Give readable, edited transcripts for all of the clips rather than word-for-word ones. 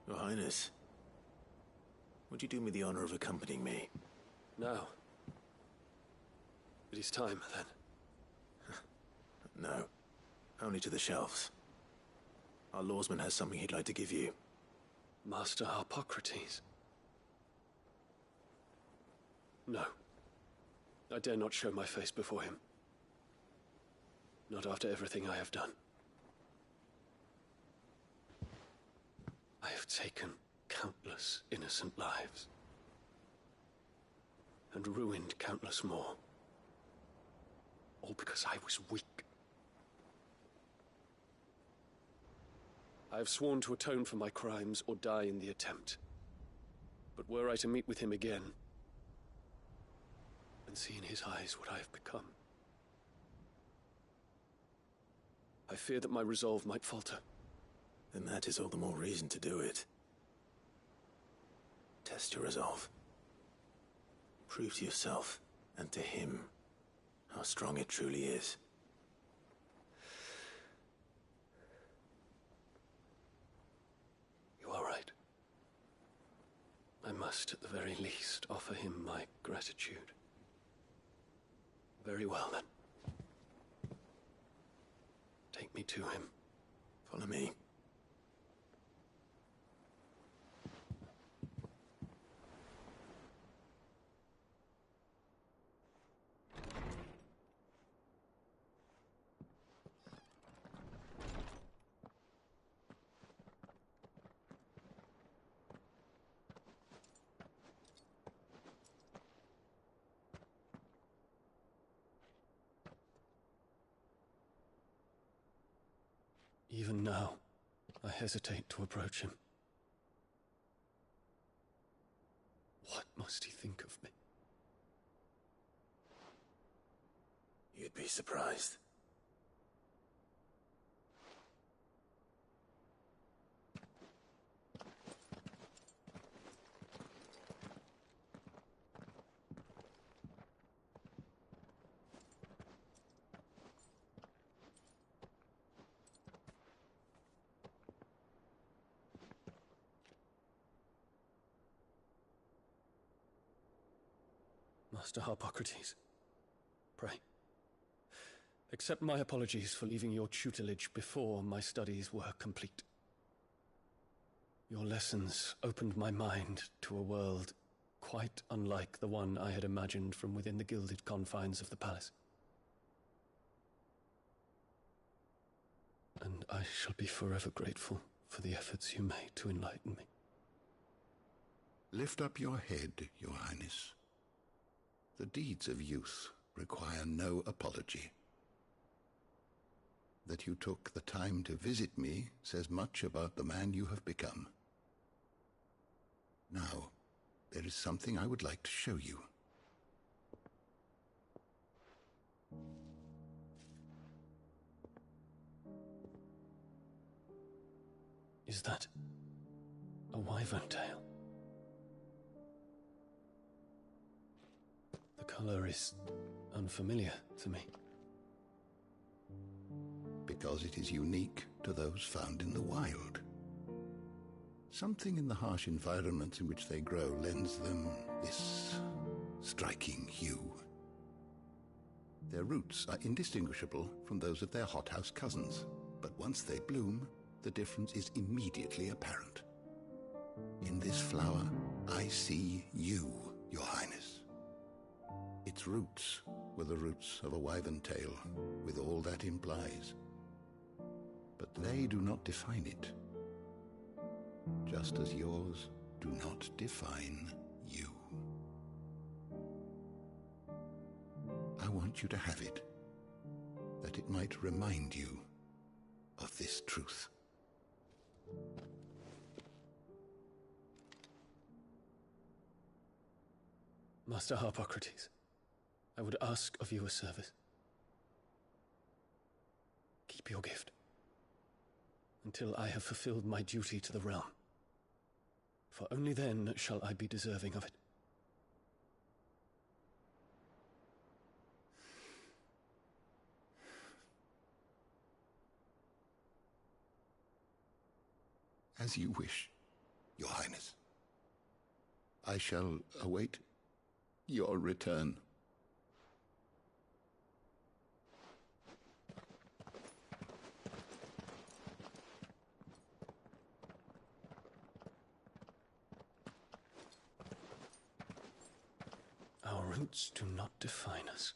Your Highness, would you do me the honor of accompanying me? Now. It is time, then. No. Only to the shelves. Our lawsman has something he'd like to give you. Master Harpocrates. No. I dare not show my face before him. Not after everything I have done. I have taken countless innocent lives. And ruined countless more. All because I was weak. I have sworn to atone for my crimes or die in the attempt. But were I to meet with him again, and see in his eyes what I have become, I fear that my resolve might falter. Then that is all the more reason to do it. Test your resolve. Prove to yourself, and to him, how strong it truly is. You are right. I must, at the very least, offer him my gratitude. Very well, then. Take me to him. Follow me. Even now, I hesitate to approach him. What must he think of me? You'd be surprised. Master Harpocrates, pray, accept my apologies for leaving your tutelage before my studies were complete. Your lessons opened my mind to a world quite unlike the one I had imagined from within the gilded confines of the palace. And I shall be forever grateful for the efforts you made to enlighten me. Lift up your head, Your Highness. The deeds of youth require no apology. That you took the time to visit me says much about the man you have become. Now, there is something I would like to show you. Is that a wyvern tail? The color is unfamiliar to me. Because it is unique to those found in the wild. Something in the harsh environments in which they grow lends them this striking hue. Their roots are indistinguishable from those of their hothouse cousins, but once they bloom, the difference is immediately apparent. In this flower, I see you, Your Highness. Its roots were the roots of a wyvern tail, with all that implies. But they do not define it, just as yours do not define you. I want you to have it, that it might remind you of this truth. Master Harpocrates, I would ask of you a service. Keep your gift until I have fulfilled my duty to the realm, for only then shall I be deserving of it. As you wish, Your Highness. I shall await your return. Our roots do not define us.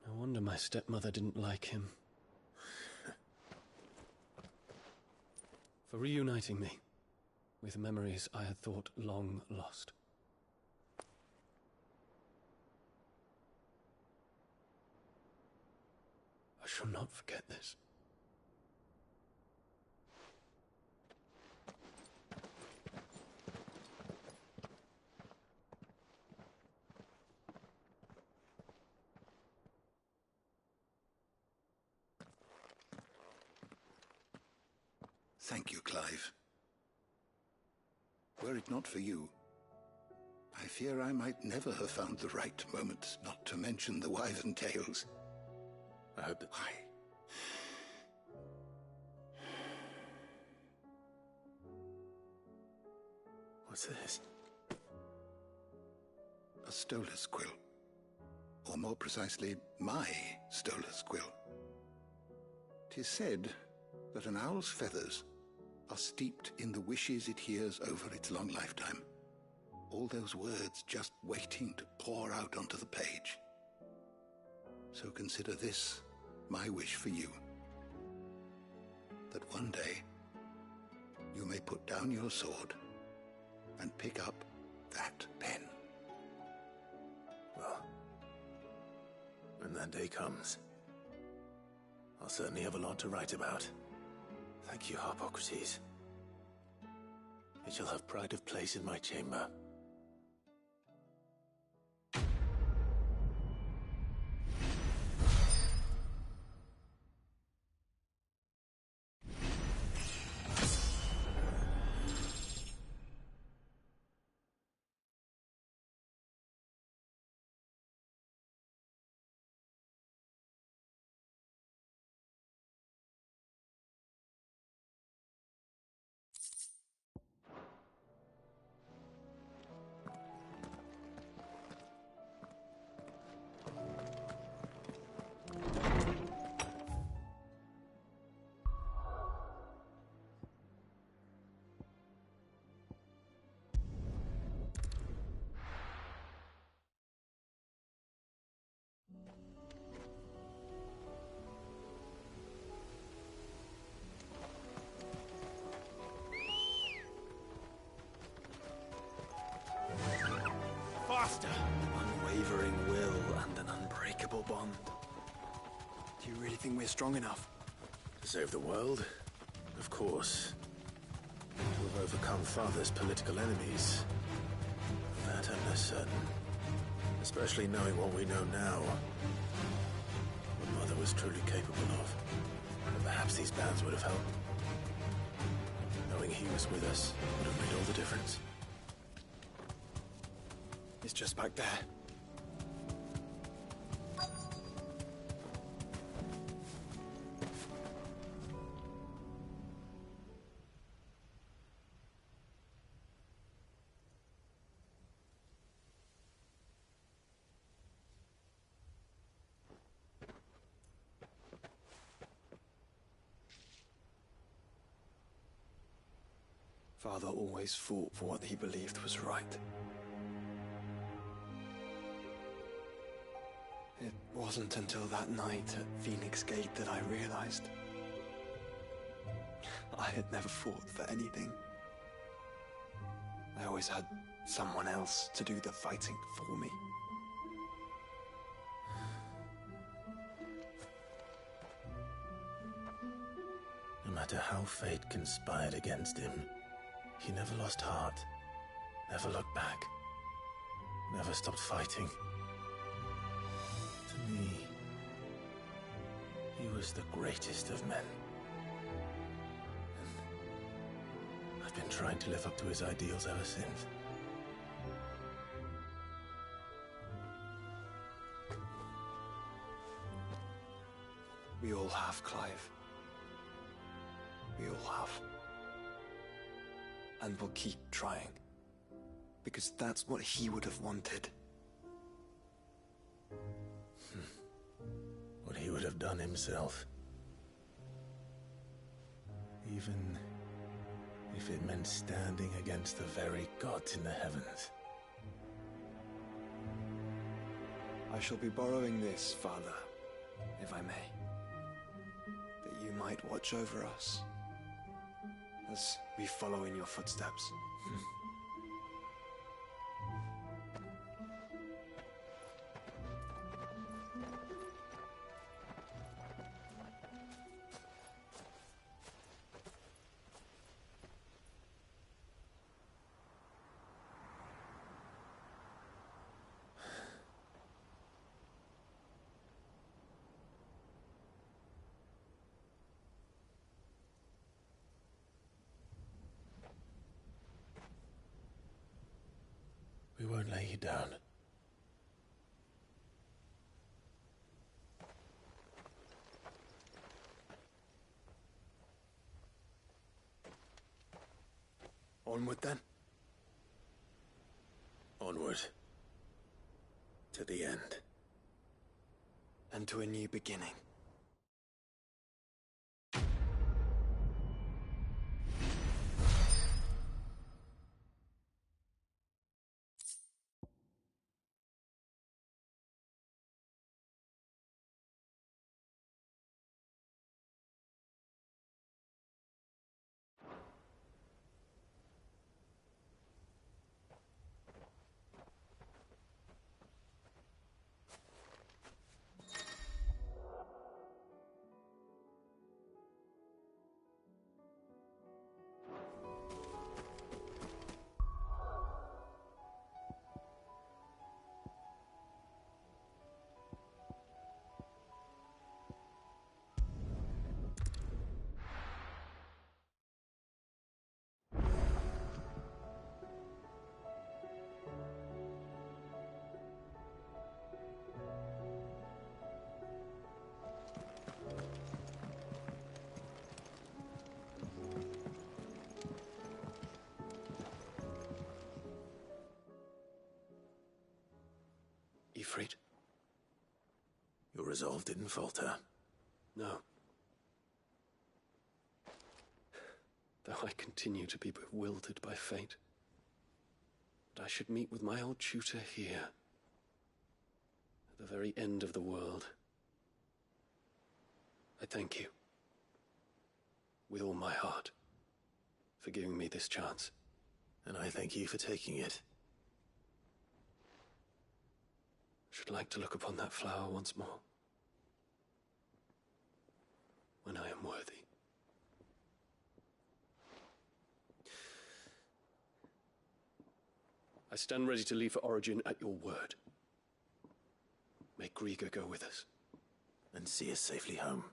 No wonder my stepmother didn't like him. For reuniting me with memories I had thought long lost. I shall not forget this. Thank you, Clive. Were it not for you, I fear I might never have found the right moments, not to mention the Wyvern tales. I hope that... Why? What's this? A Stolas quill. Or more precisely, my Stolas quill. 'Tis said that an owl's feathers are steeped in the wishes it hears over its long lifetime. All those words just waiting to pour out onto the page. So consider this my wish for you. That one day you may put down your sword and pick up that pen. Well, when that day comes, I'll certainly have a lot to write about. Thank you, Harpocrates. It shall have pride of place in my chamber. Faster! Unwavering will and an unbreakable bond. Do you really think we're strong enough? To save the world? Of course. To have overcome Father's political enemies? That I'm less certain. Especially knowing what we know now. What Mother was truly capable of. And perhaps these bands would have helped. Knowing he was with us would have made all the difference. It's just back there. Father always fought for what he believed was right. It wasn't until that night at Phoenix Gate that I realized I had never fought for anything. I always had someone else to do the fighting for me. No matter how fate conspired against him, he never lost heart, never looked back, never stopped fighting. To me, he was the greatest of men. And I've been trying to live up to his ideals ever since. We all have, Clive. We all have. And we'll keep trying. Because that's what he would have wanted. What he would have done himself. Even if it meant standing against the very gods in the heavens. I shall be borrowing this, Father, if I may. That you might watch over us as we follow in your footsteps. We won't lay you down. Onward then. Onward. To the end. And to a new beginning. Ifrit? Your resolve didn't falter. No. Though I continue to be bewildered by fate. But I should meet with my old tutor here. At the very end of the world. I thank you. With all my heart. For giving me this chance. And I thank you for taking it. Should like to look upon that flower once more. When I am worthy. I stand ready to leave for Origin at your word. May Greagor go with us. And see us safely home.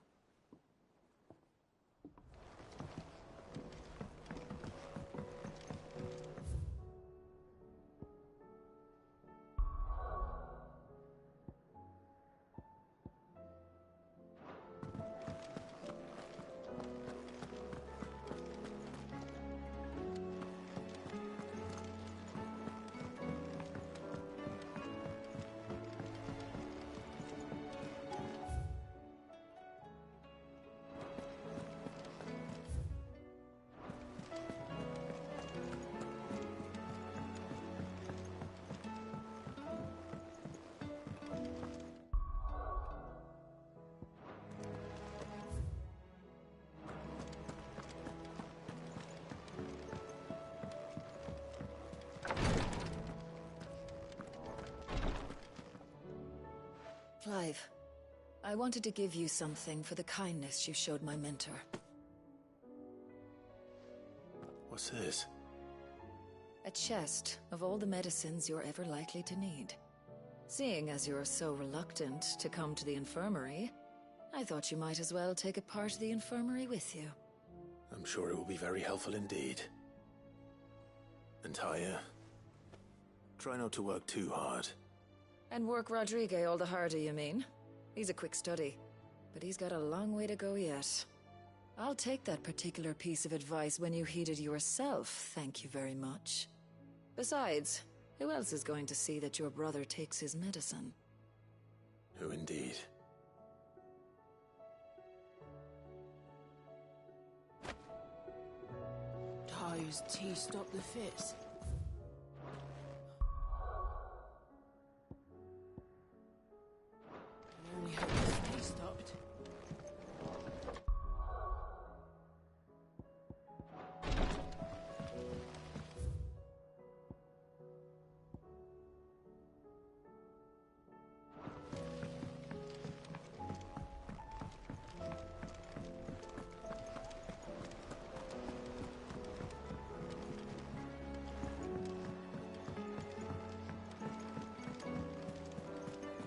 Clive, I wanted to give you something for the kindness you showed my mentor. What's this? A chest of all the medicines you're ever likely to need. Seeing as you're so reluctant to come to the infirmary, I thought you might as well take a part of the infirmary with you. I'm sure it will be very helpful indeed. And Tyre, try not to work too hard. And work Rodrigue all the harder, you mean? He's a quick study, but he's got a long way to go yet. I'll take that particular piece of advice when you heed it yourself, thank you very much. Besides, who else is going to see that your brother takes his medicine? Who indeed? Tayo's tea stopped the fits. I only hope the stay stopped.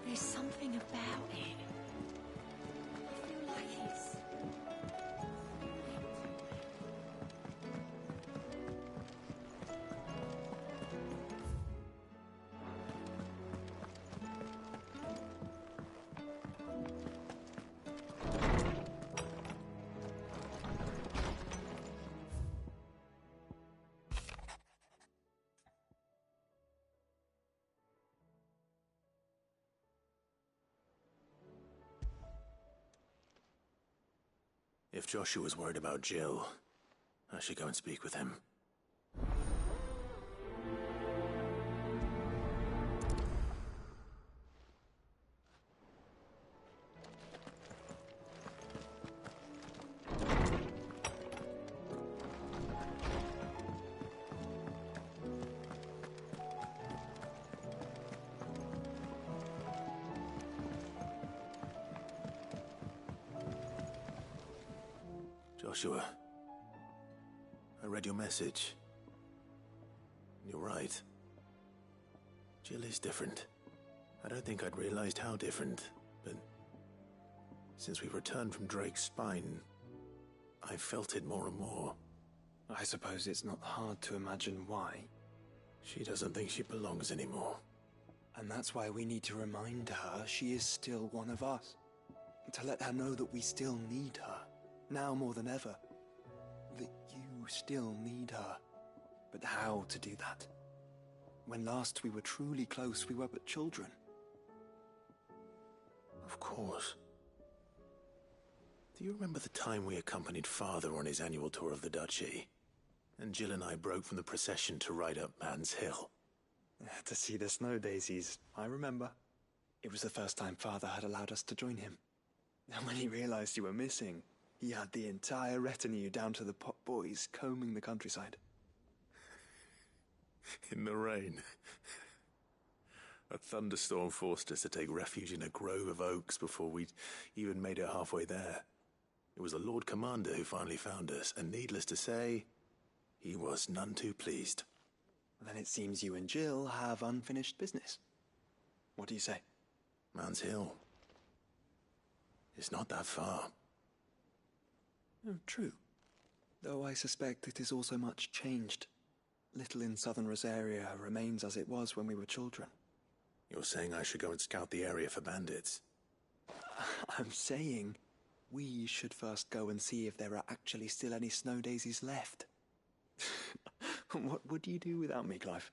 There's something about it. I feel like it's... If Joshua's worried about Jill, I should go and speak with him. Joshua, I read your message. You're right. Jill is different. I don't think I'd realized how different, but since we returned from Drake's spine, I felt it more and more. I suppose it's not hard to imagine why. She doesn't think she belongs anymore. And that's why we need to remind her she is still one of us. To let her know that we still need her. Now more than ever. That you still need her. But how to do that? When last we were truly close, we were but children. Of course. Do you remember the time we accompanied Father on his annual tour of the Duchy? And Jill and I broke from the procession to ride up Man's Hill. To see the snow daisies, I remember. It was the first time Father had allowed us to join him. And when he realized you were missing, he had the entire retinue down to the pot boys combing the countryside. In the rain. A thunderstorm forced us to take refuge in a grove of oaks before we'd even made it halfway there. It was the Lord Commander who finally found us, and needless to say, he was none too pleased. Then it seems you and Jill have unfinished business. What do you say? Man's Hill. It's not that far. Oh, true. Though I suspect it is also much changed. Little in Southern Rosaria remains as it was when we were children. You're saying I should go and scout the area for bandits? I'm saying we should first go and see if there are actually still any snow daisies left. What would you do without me, Clive?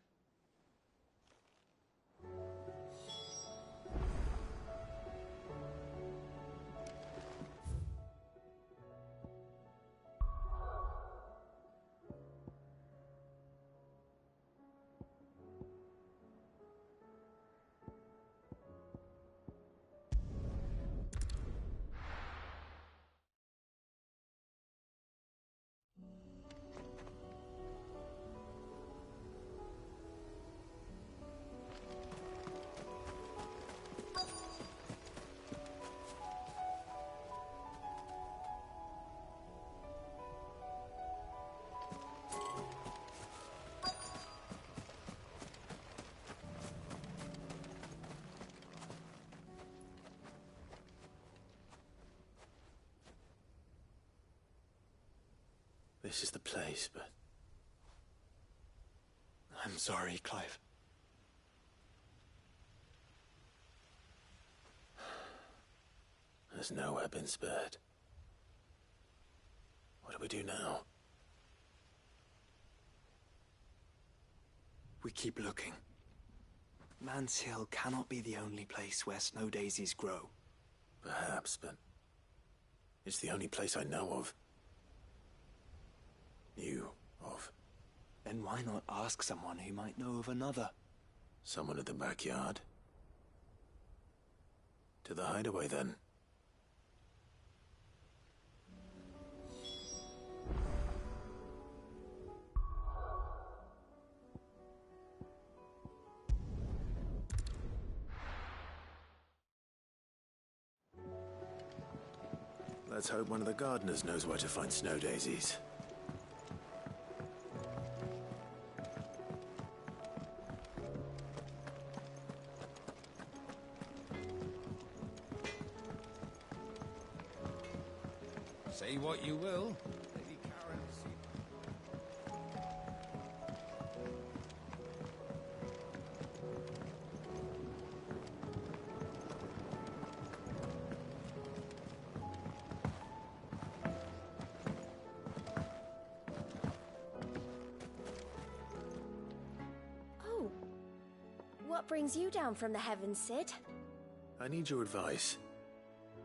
This is the place, but... I'm sorry, Clive. There's nowhere been spared. do we do now? We keep looking. Man's Hill cannot be the only place where snow daisies grow. Perhaps, but it's the only place I know of. Knew of. Then why not ask someone who might know of another? Someone at the backyard. To the hideaway, then. Let's hope one of the gardeners knows where to find snow daisies. Say what you will, Lady Karen. Oh. What brings you down from the heavens, Cid? I need your advice.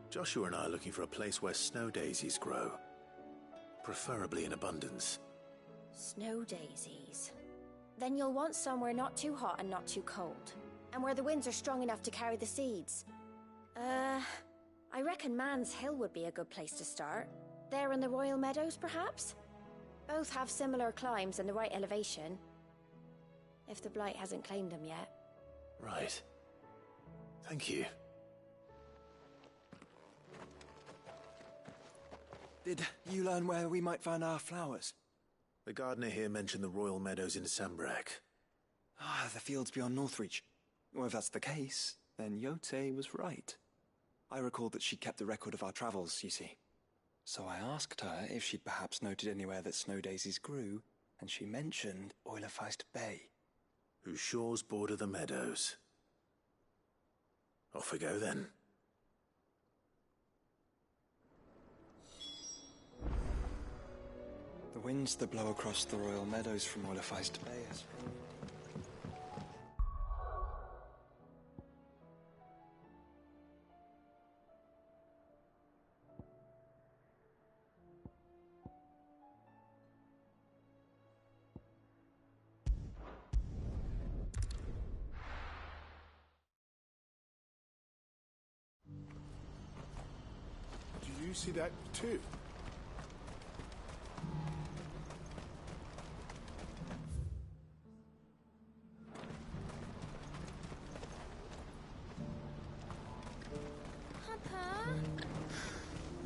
Joshua and I are looking for a place where snow daisies grow. Preferably in abundance. Snow daisies. Then you'll want somewhere not too hot and not too cold. And where the winds are strong enough to carry the seeds. I reckon Man's Hill would be a good place to start. There in the Royal Meadows, perhaps? Both have similar climbs and the right elevation. If the Blight hasn't claimed them yet. Right. Thank you. Did you learn where we might find our flowers? The gardener here mentioned the Royal Meadows in Sambrac. Ah, the fields beyond Northreach. Well, if that's the case, then Yote was right. I recalled that she kept the record of our travels, you see. So I asked her if she'd perhaps noted anywhere that snow daisies grew, and she mentioned Oilafeist Bay. Whose shores border the meadows. Off we go then. The winds that blow across the Royal Meadows from Oilafeist Bay has... Do you see that too?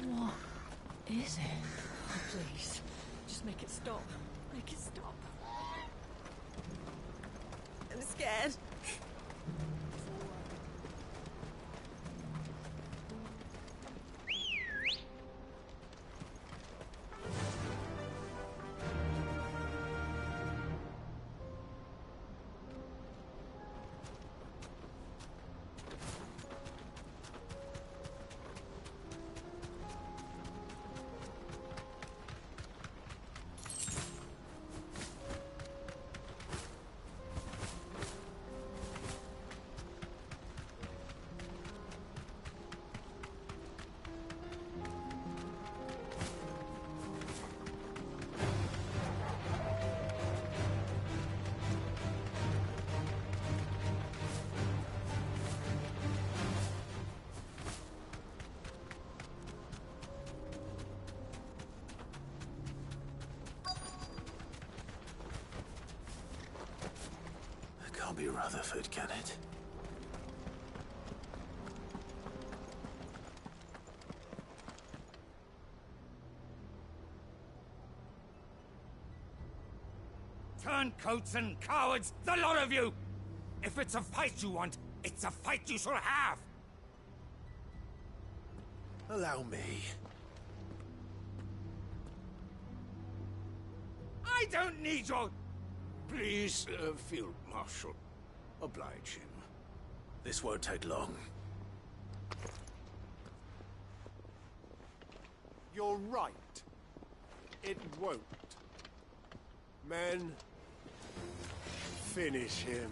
What is it? Oh, please, just make it stop. Make it stop. I'm scared. Can't be Rutherford, can it? Turncoats and cowards, the lot of you! If it's a fight you want, it's a fight you shall have! Allow me. I don't need your... Please, Field Marshal, oblige him. This won't take long. You're right. It won't. Men, finish him.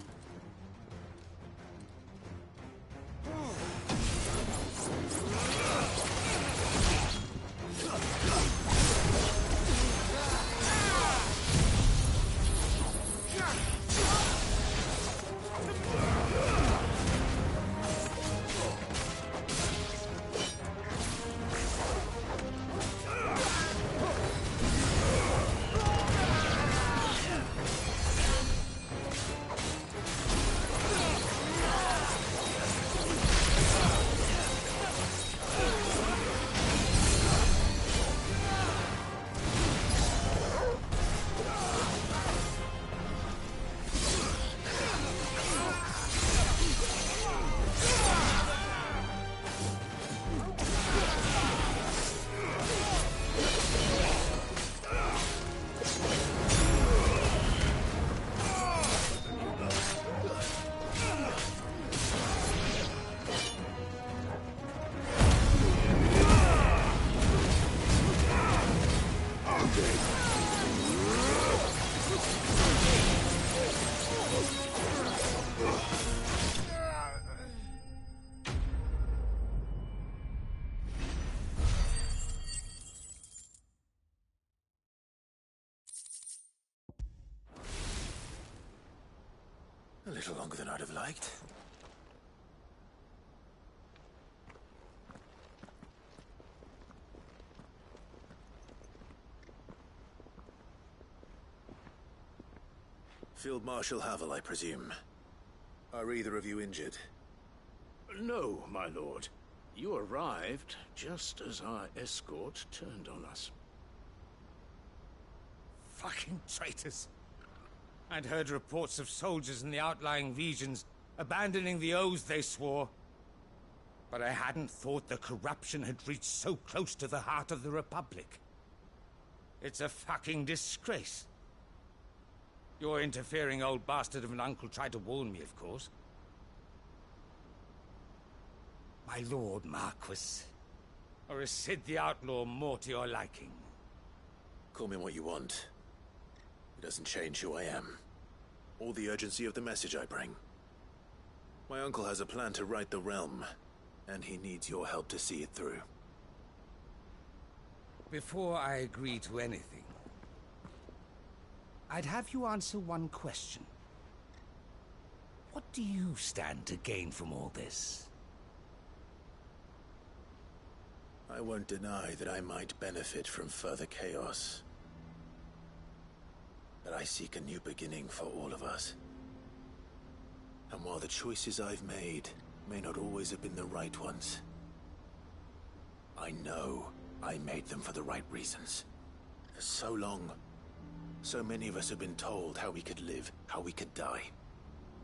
A little longer than I'd have liked. Field Marshal Havel, I presume. Are either of you injured? No, my lord. You arrived just as our escort turned on us. Fucking traitors. I'd heard reports of soldiers in the outlying regions abandoning the oaths they swore. But I hadn't thought the corruption had reached so close to the heart of the Republic. It's a fucking disgrace. Your interfering old bastard of an uncle tried to warn me, of course. My lord Marquis. Or is Sid the Outlaw more to your liking? Call me what you want. It doesn't change who I am, or the urgency of the message I bring. My uncle has a plan to right the realm, and he needs your help to see it through. Before I agree to anything, I'd have you answer one question. What do you stand to gain from all this? I won't deny that I might benefit from further chaos. But I seek a new beginning for all of us. And while the choices I've made may not always have been the right ones, I know I made them for the right reasons. For so long, so many of us have been told how we could live, how we could die,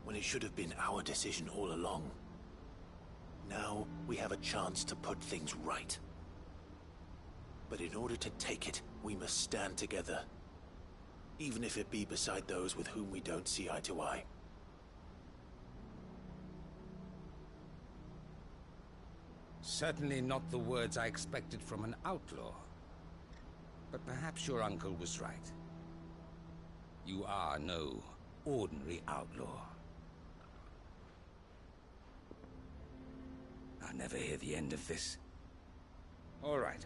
when it should have been our decision all along. Now we have a chance to put things right. But in order to take it, we must stand together. Even if it be beside those with whom we don't see eye to eye. Certainly not the words I expected from an outlaw. But perhaps your uncle was right. You are no ordinary outlaw. I'll never hear the end of this. All right.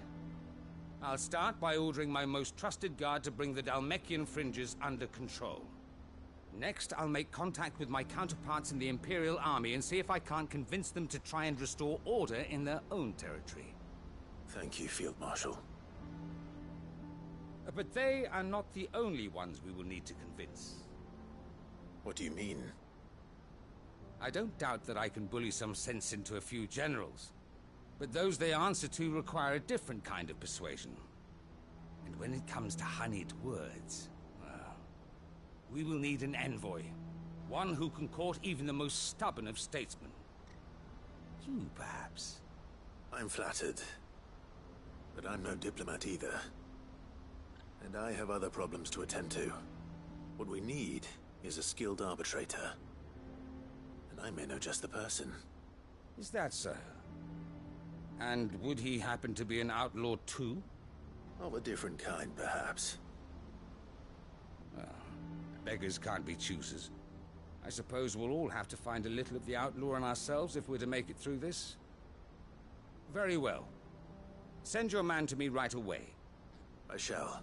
I'll start by ordering my most trusted guard to bring the Dhalmekian fringes under control. Next, I'll make contact with my counterparts in the Imperial Army and see if I can't convince them to try and restore order in their own territory. Thank you, Field Marshal. But they are not the only ones we will need to convince. What do you mean? I don't doubt that I can bully some sense into a few generals. But those they answer to require a different kind of persuasion. And when it comes to honeyed words, well, we will need an envoy. One who can court even the most stubborn of statesmen. You, perhaps? I'm flattered. But I'm no diplomat either. And I have other problems to attend to. What we need is a skilled arbitrator. And I may know just the person. Is that so? And would he happen to be an outlaw too? Of a different kind, perhaps. Beggars can't be choosers. I suppose we'll all have to find a little of the outlaw in ourselves if we're to make it through this. Very well. Send your man to me right away. I shall.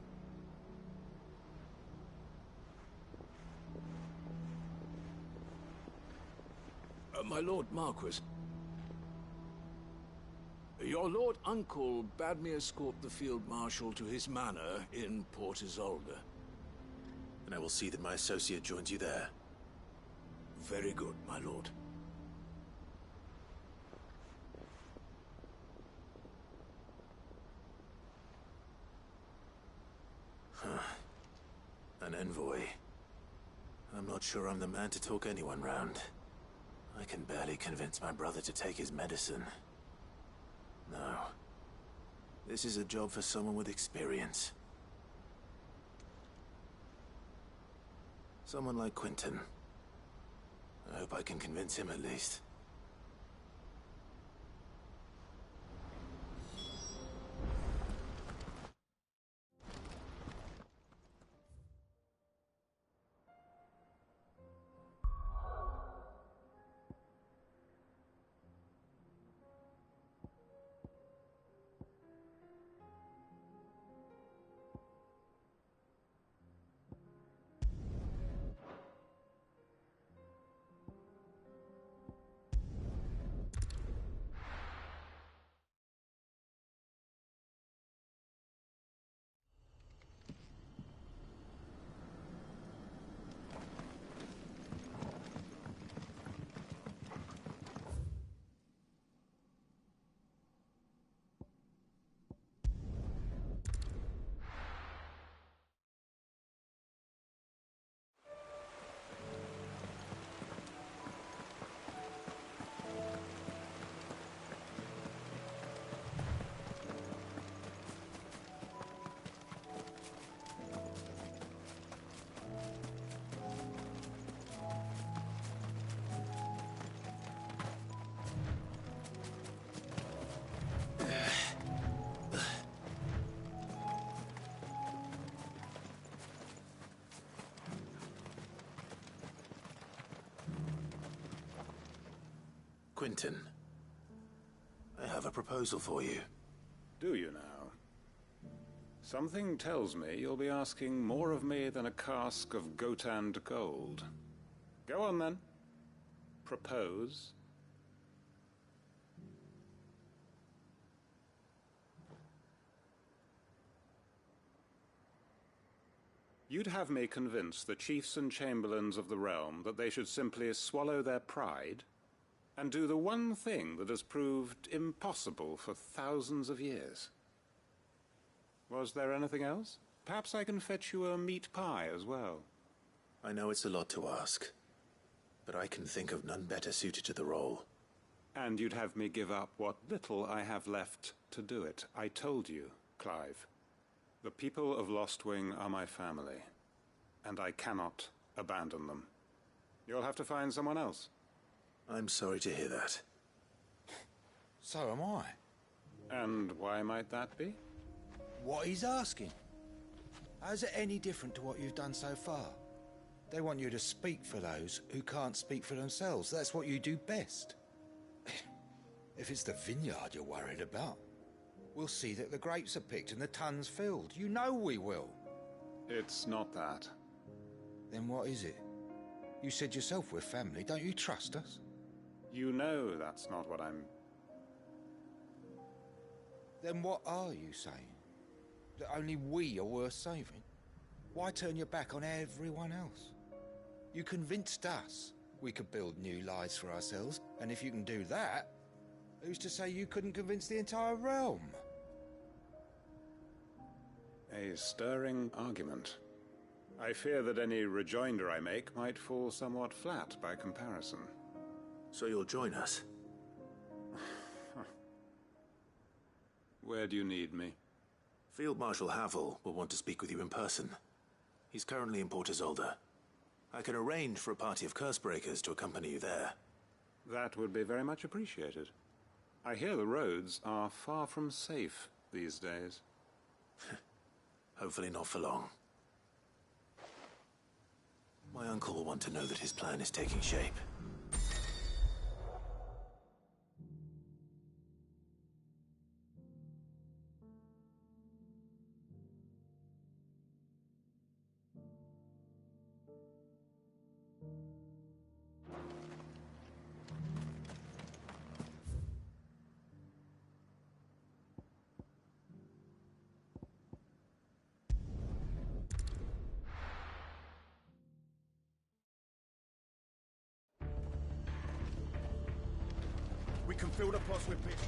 My Lord Marquis. Your Lord Uncle bade me escort the Field Marshal to his manor in Port Isolde. And I will see that my associate joins you there. Very good, my lord. An envoy. I'm not sure I'm the man to talk anyone round. I can barely convince my brother to take his medicine. No. This is a job for someone with experience. Someone like Quentin. I hope I can convince him at least. Quentin, I have a proposal for you. Do you now? Something tells me you'll be asking more of me than a cask of Gotand gold. Go on then. Propose. You'd have me convince the chiefs and chamberlains of the realm that they should simply swallow their pride and do the one thing that has proved impossible for thousands of years. Was there anything else? Perhaps I can fetch you a meat pie as well. I know it's a lot to ask, but I can think of none better suited to the role. And you'd have me give up what little I have left to do it. I told you, Clive. The people of Lostwing are my family, and I cannot abandon them. You'll have to find someone else. I'm sorry to hear that. So am I. And why might that be? What he's asking. How's it any different to what you've done so far? They want you to speak for those who can't speak for themselves. That's what you do best. If it's the vineyard you're worried about, we'll see that the grapes are picked and the tons filled. You know we will. It's not that. Then what is it? You said yourself we're family. Don't you trust us? You know that's not what I'm... Then what are you saying? That only we are worth saving? Why turn your back on everyone else? You convinced us we could build new lives for ourselves, and if you can do that, who's to say you couldn't convince the entire realm? A stirring argument. I fear that any rejoinder I make might fall somewhat flat by comparison. So you'll join us? Where do you need me? Field Marshal Havel will want to speak with you in person. He's currently in Port Isolde. I can arrange for a party of Cursebreakers to accompany you there. That would be very much appreciated. I hear the roads are far from safe these days. Hopefully not for long. My uncle will want to know that his plan is taking shape. We can fill the pots with bits.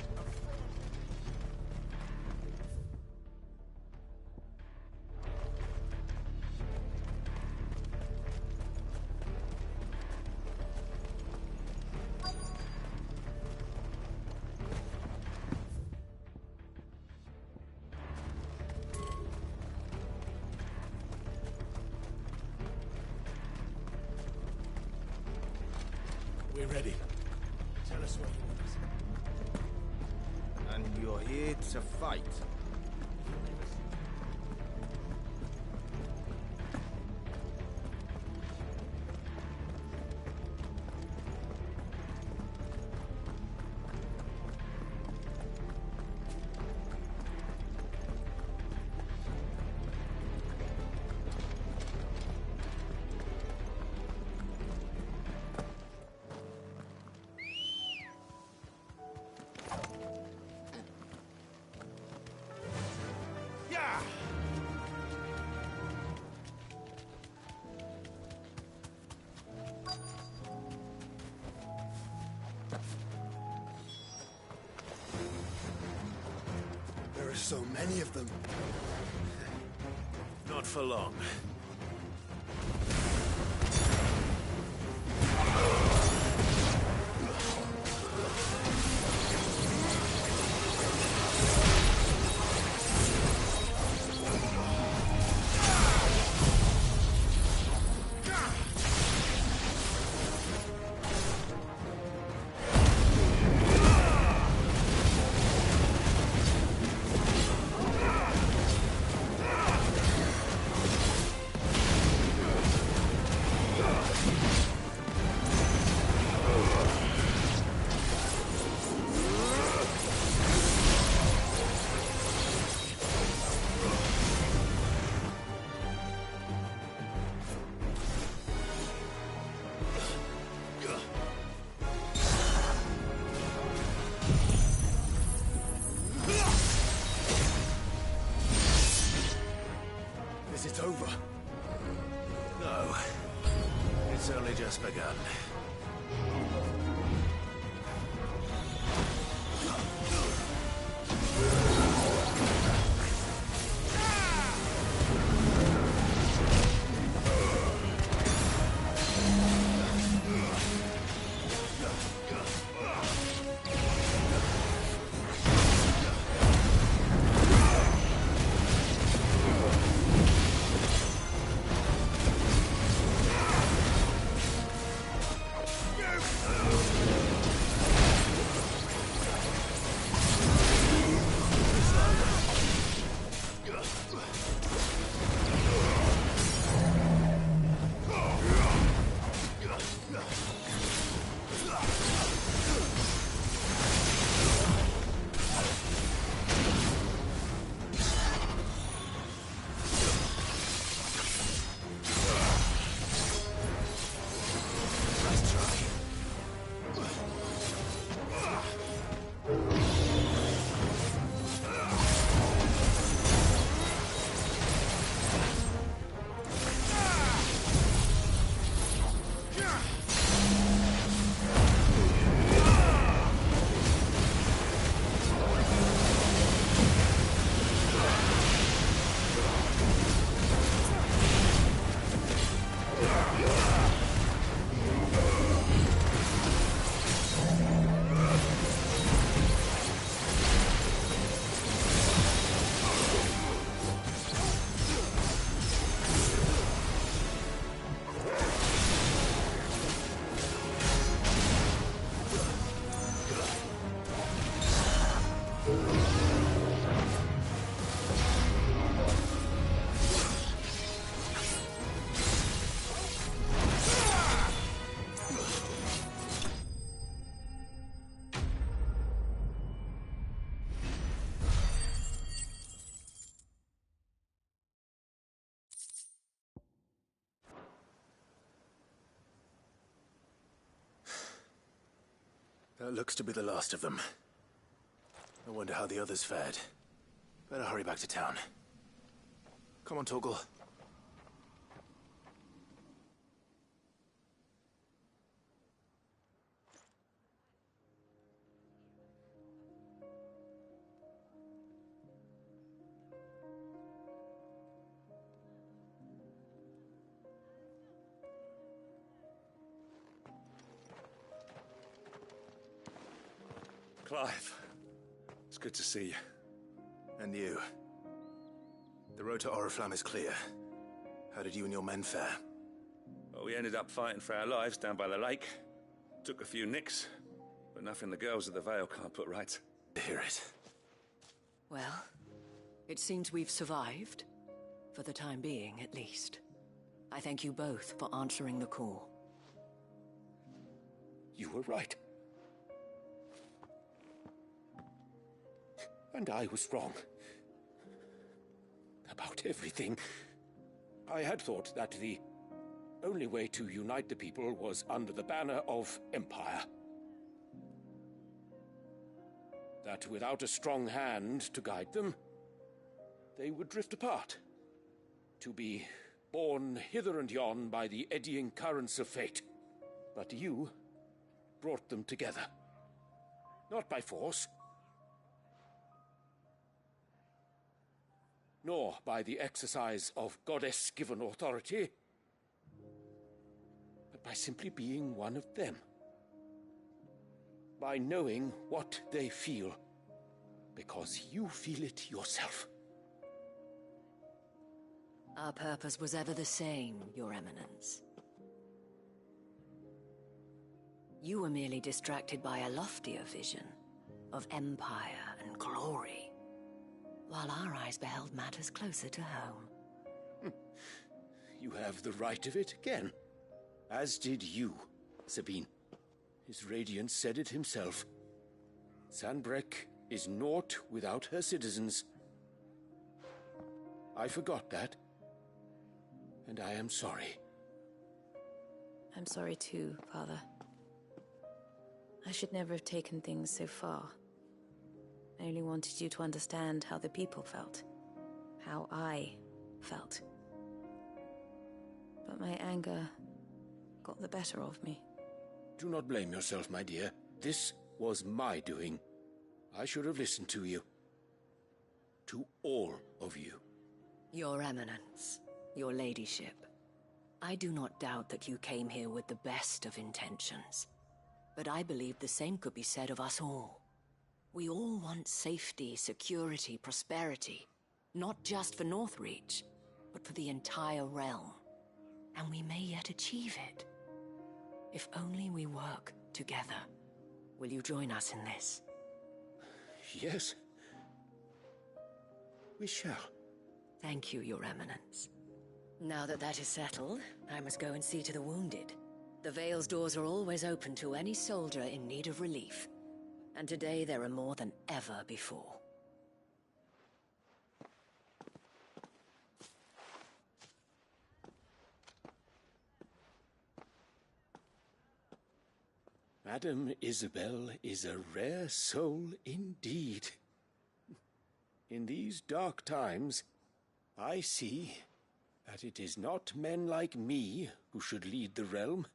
We're ready. Tell us what you want us. And you're here to fight. There are so many of them. Not for long. Is it over? No. It's only just begun. That looks to be the last of them. I wonder how the others fared. Better hurry back to town. Come on, Torgal. Clive, it's good to see you. And you. The road to Oriflamme is clear. How did you and your men fare? Well, we ended up fighting for our lives down by the lake. Took a few nicks, but nothing the girls of the Vale can't put right. I hear it. Well, it seems we've survived. For the time being, at least. I thank you both for answering the call. You were right. And I was wrong. About everything. I had thought that the only way to unite the people was under the banner of Empire. That without a strong hand to guide them, they would drift apart. To be borne hither and yon by the eddying currents of fate. But you brought them together. Not by force, nor by the exercise of goddess-given authority, but by simply being one of them. By knowing what they feel, because you feel it yourself. Our purpose was ever the same, Your Eminence. You were merely distracted by a loftier vision of empire and glory, while our eyes beheld matters closer to home. You have the right of it again. As did you, Sabine. His radiance said it himself. Sanbreque is naught without her citizens. I forgot that, and I am sorry. I'm sorry too, Father. I should never have taken things so far. I only wanted you to understand how the people felt. How I felt. But my anger got the better of me. Do not blame yourself, my dear. This was my doing. I should have listened to you. To all of you. Your Eminence, your ladyship, I do not doubt that you came here with the best of intentions. But I believe the same could be said of us all. We all want safety, security, prosperity. Not just for Northreach, but for the entire realm. And we may yet achieve it. If only we work together. Will you join us in this? Yes. We shall. Thank you, Your Eminence. Now that that is settled, I must go and see to the wounded. The Vale's doors are always open to any soldier in need of relief. And today there are more than ever before. Madame Isabel is a rare soul indeed. In these dark times, I see that it is not men like me who should lead the realm,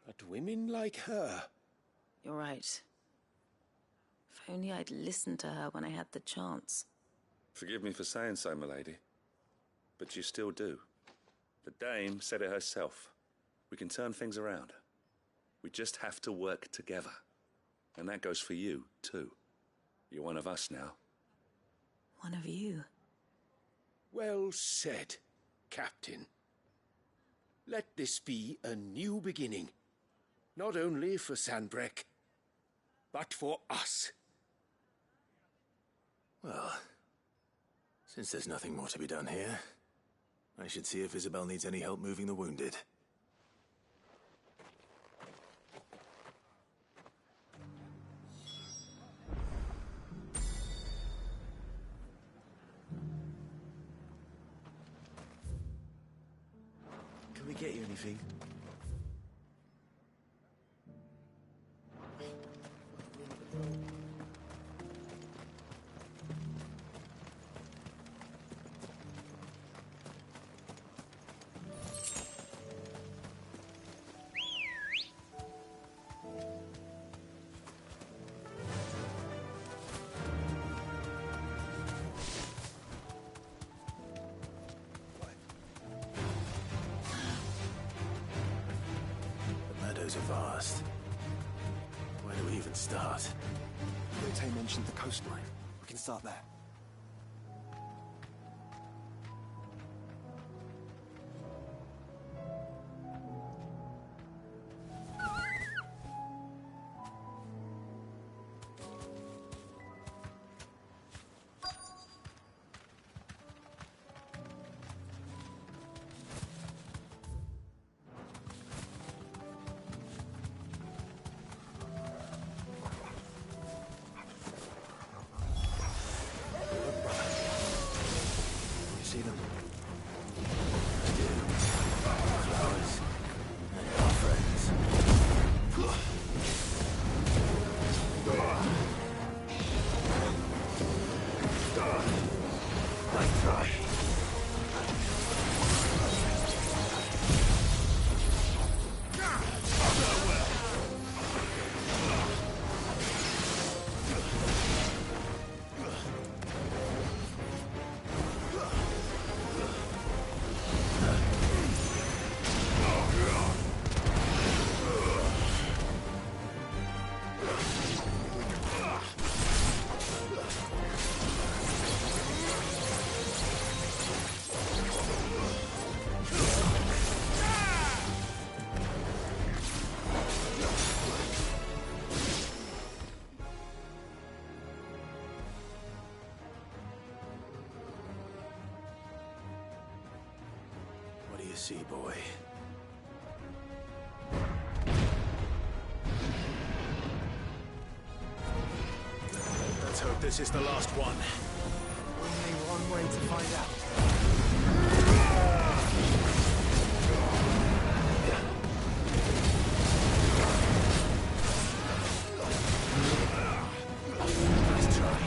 but women like her. You're right. If only I'd listened to her when I had the chance. Forgive me for saying so, milady, but you still do. The Dame said it herself. We can turn things around. We just have to work together. And that goes for you, too. You're one of us now. One of you? Well said, Captain. Let this be a new beginning. Not only for Sanbreque, but for us. Well, since there's nothing more to be done here, I should see if Isabel needs any help moving the wounded. Can we get you anything? Are vast. Where do we even start? Lute mentioned the coastline. We can start there. See them? I do. Flowers. And our friends. I try. What do you see, boy? Let's hope this is the last one. Only one way to find out. Nice try.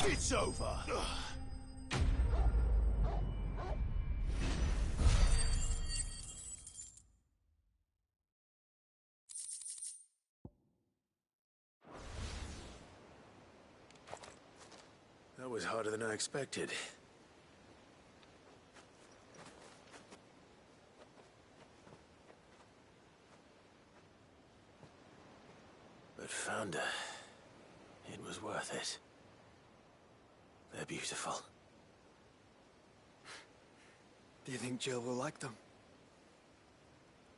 It's over. That was harder than I expected. wonder. It was worth it. They're beautiful. Do you think Jill will like them?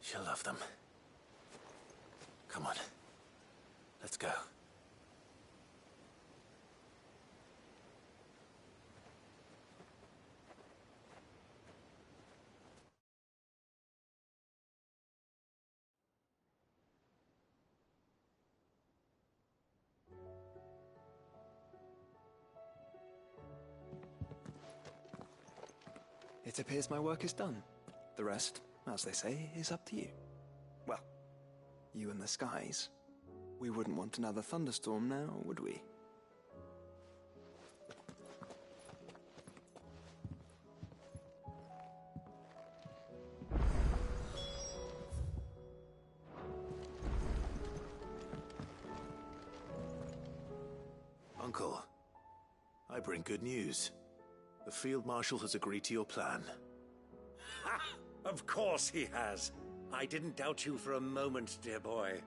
She'll love them. Come on. Let's go. It appears my work is done. The rest, as they say, is up to you. Well, you and the skies. We wouldn't want another thunderstorm now, would we? Uncle, I bring good news. The Field Marshal has agreed to your plan. Ha! Of course he has. I didn't doubt you for a moment, dear boy.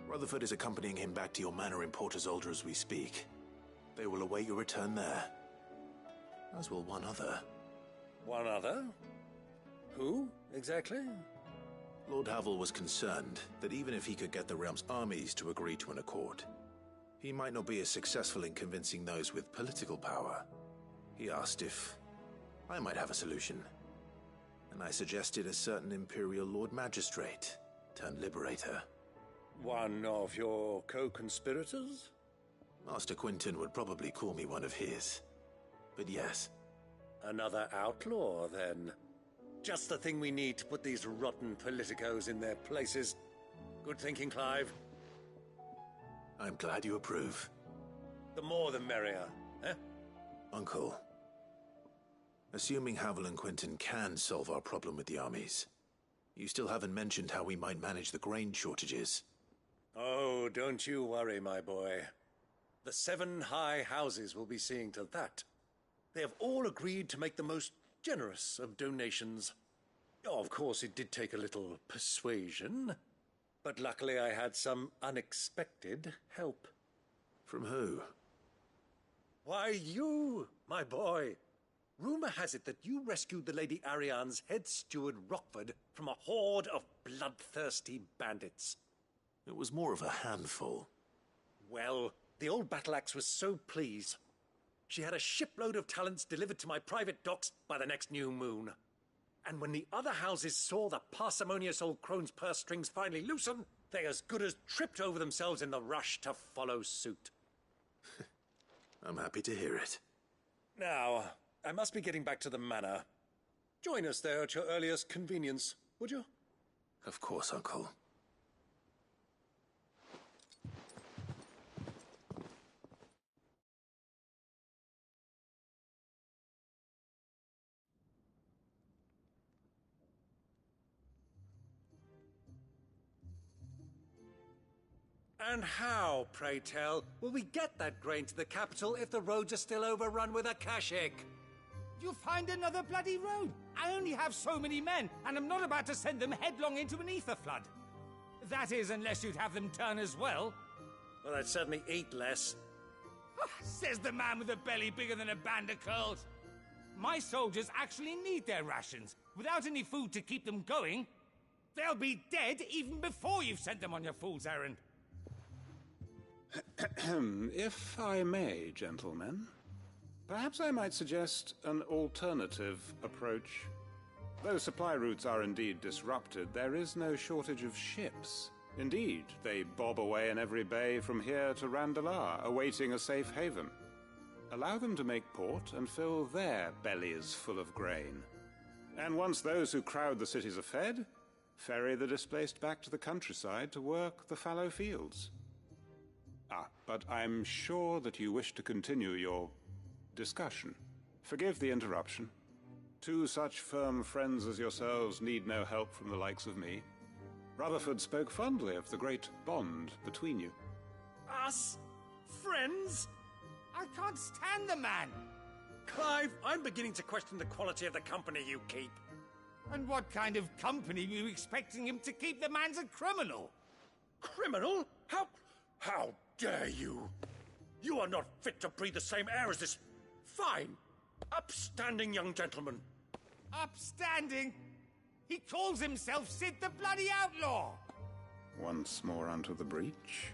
Rutherford is accompanying him back to your manor in Port Isolde as we speak. They will await your return there. As will one other. One other? Who, exactly? Lord Havel was concerned that even if he could get the realm's armies to agree to an accord, he might not be as successful in convincing those with political power. He asked if I might have a solution, and I suggested a certain Imperial Lord Magistrate turned Liberator. One of your co-conspirators? Master Quinton would probably call me one of his, but yes. Another outlaw, then. Just the thing we need to put these rotten politicos in their places. Good thinking, Clive. I'm glad you approve. The more the merrier, eh? Uncle, assuming Havel and Quinton can solve our problem with the armies, you still haven't mentioned how we might manage the grain shortages. Oh, don't you worry, my boy. The 7 high houses will be seeing to that. They have all agreed to make the most generous of donations. Oh, of course, it did take a little persuasion, but luckily I had some unexpected help. From who? Why, you, my boy. Rumor has it that you rescued the Lady Ariane's head steward Rockford from a horde of bloodthirsty bandits. It was more of a handful. Well, the old battle-axe was so pleased. She had a shipload of talents delivered to my private docks by the next new moon. And when the other houses saw the parsimonious old crone's purse strings finally loosen, they as good as tripped over themselves in the rush to follow suit. I'm happy to hear it. Now, I must be getting back to the manor. Join us there at your earliest convenience, would you? Of course, Uncle. And how, pray tell, will we get that grain to the capital if the roads are still overrun with Akashic? You'll find another bloody road. I only have so many men, and I'm not about to send them headlong into an ether flood. That is, unless you'd have them turn as well. Well, I'd certainly eat less. Says the man with a belly bigger than a band of curls. My soldiers actually need their rations. Without any food to keep them going, they'll be dead even before you've sent them on your fool's errand. If I may, gentlemen, perhaps I might suggest an alternative approach. Though supply routes are indeed disrupted, there is no shortage of ships. Indeed, they bob away in every bay from here to Randalar, awaiting a safe haven. Allow them to make port and fill their bellies full of grain. And once those who crowd the cities are fed, ferry the displaced back to the countryside to work the fallow fields. But I'm sure that you wish to continue your discussion. Forgive the interruption. 2 such firm friends as yourselves need no help from the likes of me. Rutherford spoke fondly of the great bond between you. Us? Friends? I can't stand the man! Clive, I'm beginning to question the quality of the company you keep. And what kind of company were you expecting him to keep? The man's a criminal! Criminal? How dare you? You are not fit to breathe the same air as this fine, upstanding young gentleman. Upstanding? He calls himself Sid the Bloody Outlaw! Once more onto the breach.